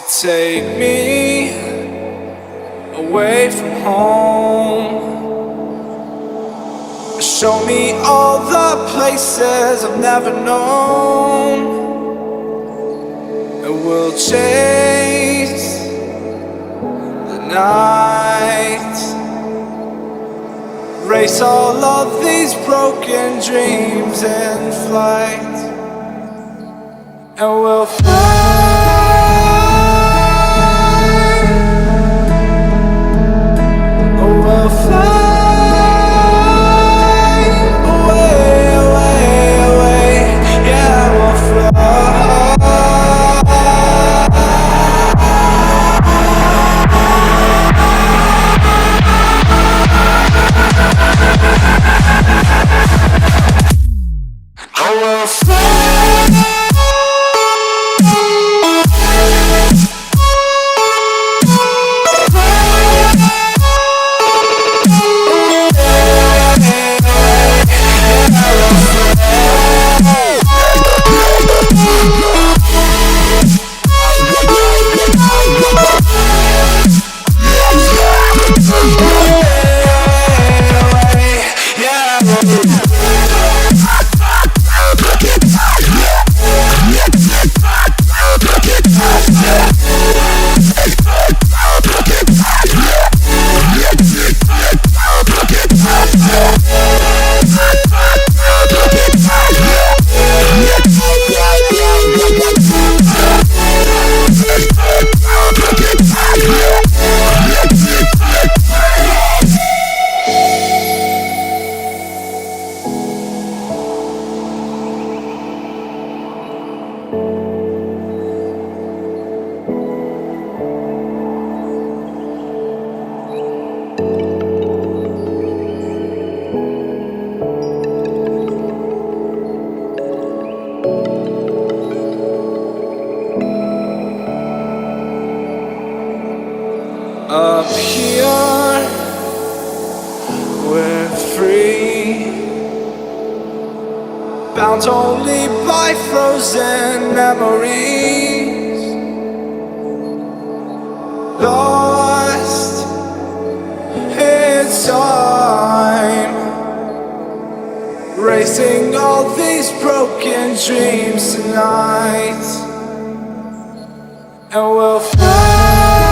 Take me away from home. Show me all the places I've never known. And we'll chase the night, race all of these broken dreams in flight. And we'll fly. We'll fly away, away, away. Yeah, we'll fly. Oh, we'll fly. Up here, we're free, bound only by frozen memories, lost in time, racing all these broken dreams tonight. And we'll fly.